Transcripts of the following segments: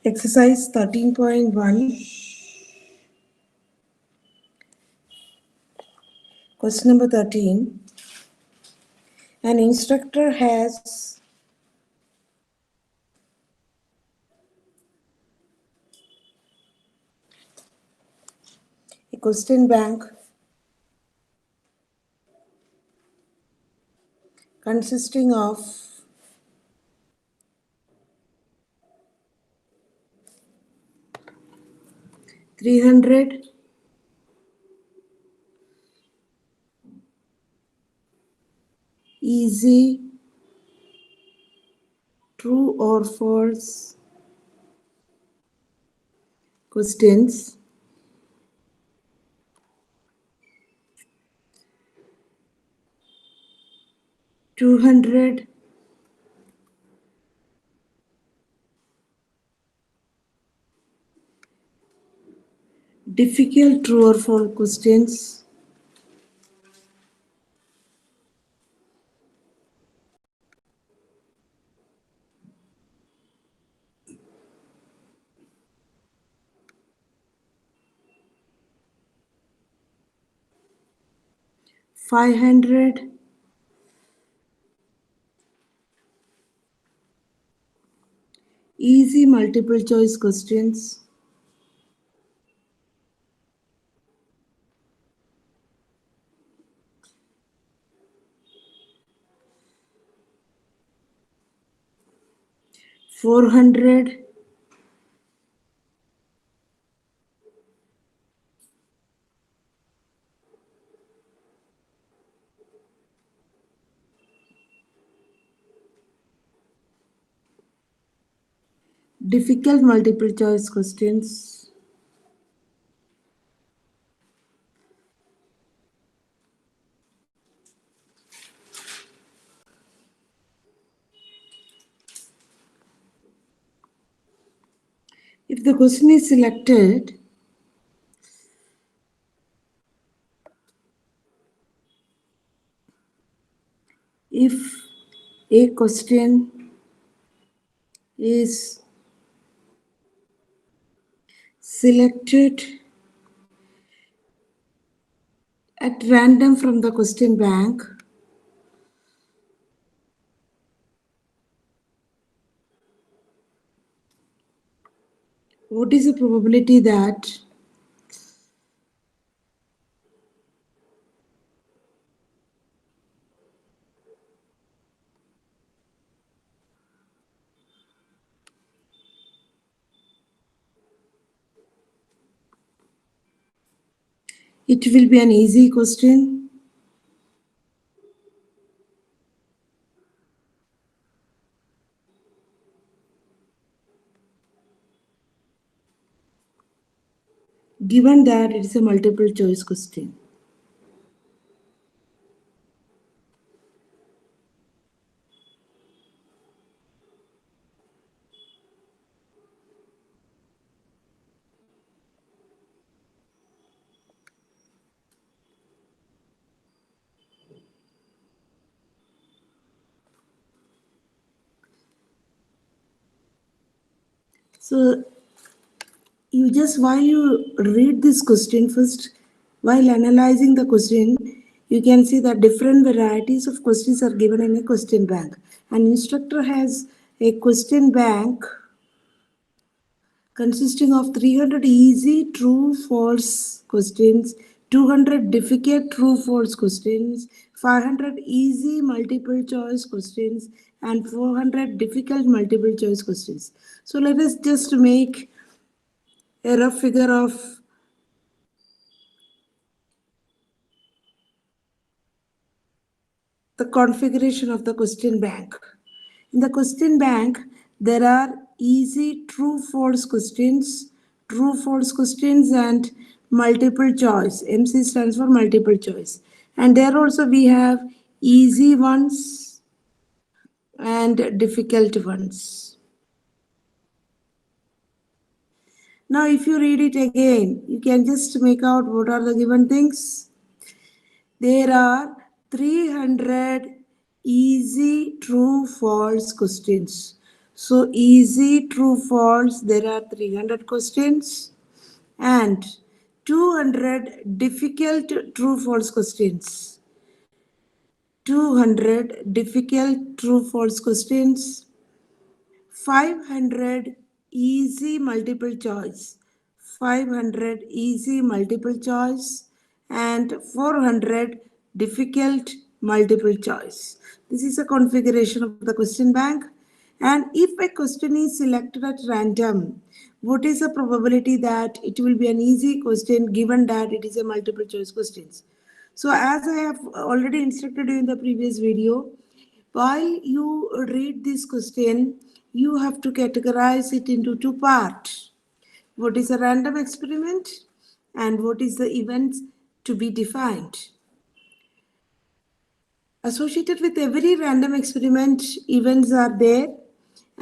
Exercise 13.1. Question number 13. An instructor has a question bank consisting of 300 easy true or false questions, 200 difficult true or false questions, 500 easy multiple choice questions, 400 difficult multiple choice questions, if the question is selected, if a question is selected at random from the question bank, what is the probability that it will be an easy question? Given that it is a multiple choice question. So while you read this question first, while analyzing the question, you can see that different varieties of questions are given in a question bank. An instructor has a question bank consisting of 300 easy true false questions, 200 difficult true false questions, 500 easy multiple choice questions, and 400 difficult multiple choice questions. So let us just make a rough figure of the configuration of the question bank. In the question bank, there are easy true-false questions, and multiple choice. MC stands for multiple choice. And there also we have easy ones and difficult ones. Now, if you read it again, you can just make out what are the given things. There are 300 easy true-false questions. So easy, true, false, there are 300 questions and 200 difficult true, false questions. 200 difficult true, false questions. 500 easy multiple choice. 500 easy multiple choice and 400 difficult multiple choice. This is a configuration of the question bank. And if a question is selected at random, what is the probability that it will be an easy question given that it is a multiple choice questions? So as I have already instructed you in the previous video, while you read this question, you have to categorize it into two parts. What is a random experiment and what is the event to be defined? Associated with every random experiment, events are there.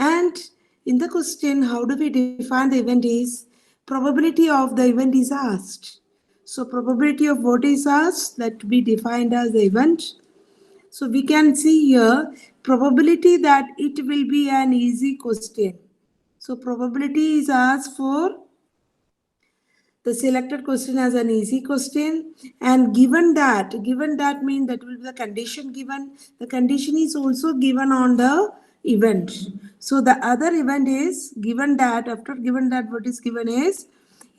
And in the question, how do we define the event is probability of the event is asked. So probability of what is asked that to be defined as the event. So we can see here probability that it will be an easy question. So probability is asked for the selected question as an easy question, and given that means that will be the condition given. The condition is also given on the event. So the other event is given that after given that what is given is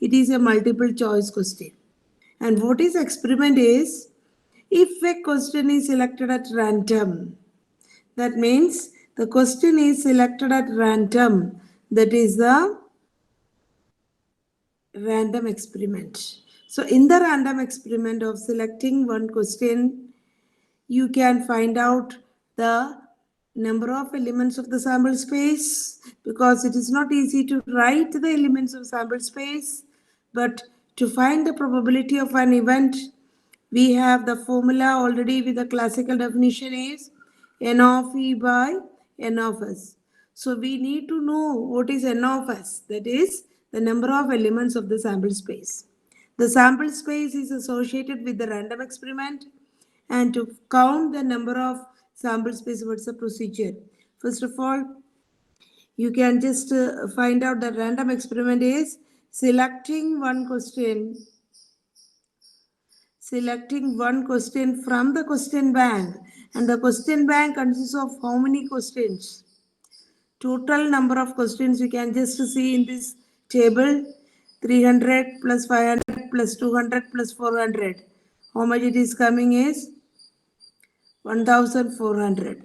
it is a multiple choice question. And what is experiment is if a question is selected at random, that means the question is selected at random. That is the random experiment. So in the random experiment of selecting one question, you can find out the number of elements of the sample space because it is not easy to write the elements of sample space, but to find the probability of an event, we have the formula already with the classical definition is n of e by n of s. So we need to know what is n of s, that is the number of elements of the sample space. The sample space is associated with the random experiment, and to count the number of sample space, what's the procedure? First of all, you can just find out that random experiment is selecting one question from the question bank, and the question bank consists of how many questions? Total number of questions you can just see in this table, 300 plus 500 plus 200 plus 400. How much it is coming is 1400.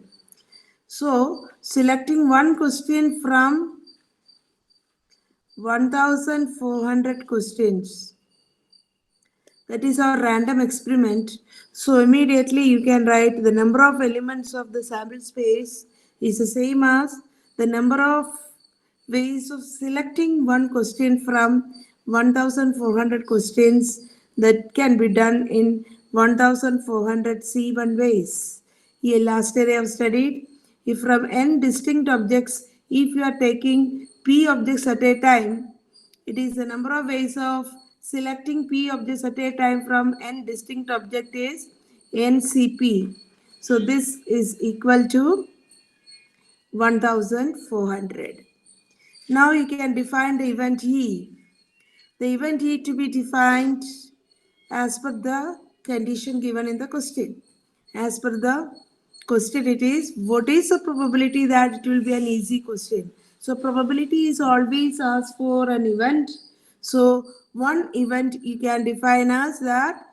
So selecting one question from 1400 questions, that is our random experiment. So immediately you can write the number of elements of the sample space is the same as the number of ways of selecting one question from 1400 questions that can be done in 1400 C1 ways. Here last year I have studied if from n distinct objects, if you are taking p objects at a time, it is the number of ways of selecting p objects at a time from n distinct object is ncp. So this is equal to 1400. Now you can define the event E. The event E to be defined as per the condition given in the question. As per the question, it is what is the probability that it will be an easy question? So probability is always asked for an event. So one event you can define as that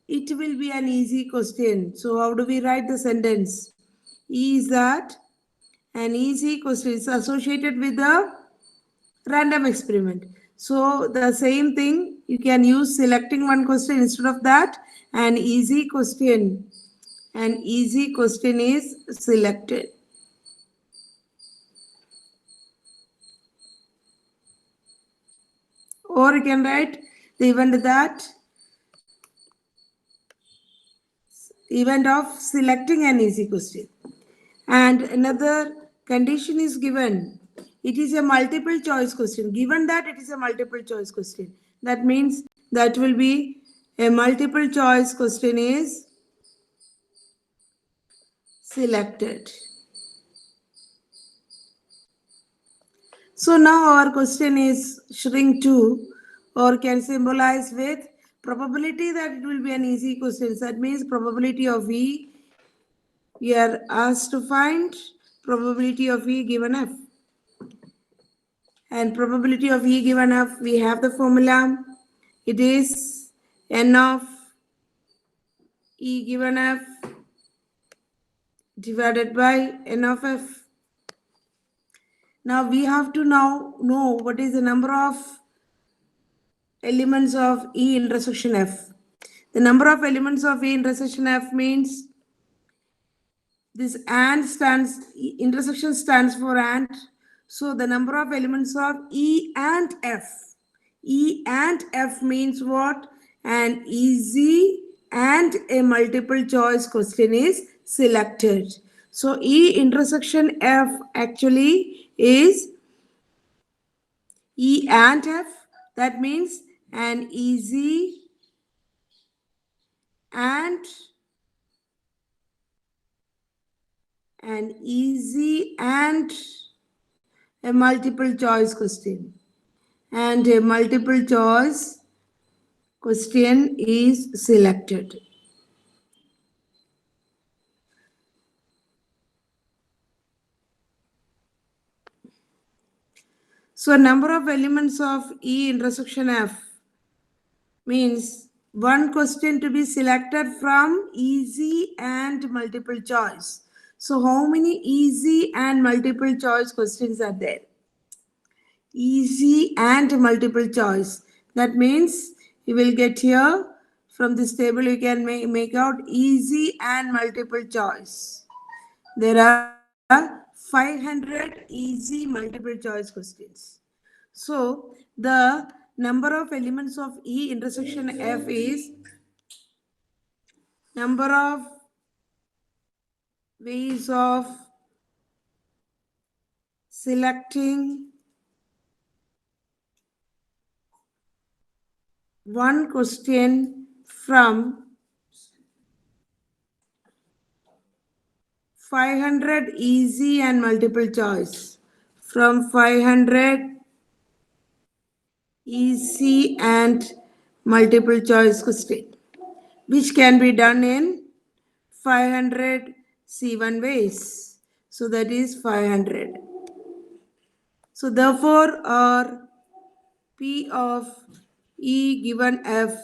it will be an easy question. So how do we write the sentence? Is that an easy question is associated with the random experiment. So the same thing you can use selecting one question instead of that an easy question. An easy question is selected. Or you can write the event of selecting an easy question. And another condition is given. It is a multiple choice question. Given that it is a multiple choice question, that means that will be a multiple choice question is selected. So now our question is shrink to or can symbolize with probability that it will be an easy question. That means probability of E, we are asked to find probability of E given F. And probability of E given F, we have the formula. It is N of E given F divided by N of F. Now we have to now know what is the number of elements of E intersection F. The number of elements of E intersection F means this AND stands, intersection stands for AND. So the number of elements of E and F. E and F means what? An easy and a multiple choice question is selected. So E intersection F actually is E and F. That means an easy and a multiple choice question. And a multiple choice question is selected. So number of elements of E intersection F means one question to be selected from easy and multiple choice. So how many easy and multiple choice questions are there? Easy and multiple choice. That means you will get here from this table you can make out easy and multiple choice. There are 500 easy multiple choice questions. So the number of elements of E intersection F is number of ways of selecting one question from 500 easy and multiple choice. From 500 easy and multiple choice question, which can be done in 500 C1 ways. So that is 500. So therefore, our P of E given F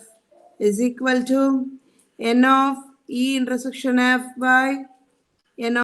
is equal to N of E intersection F by N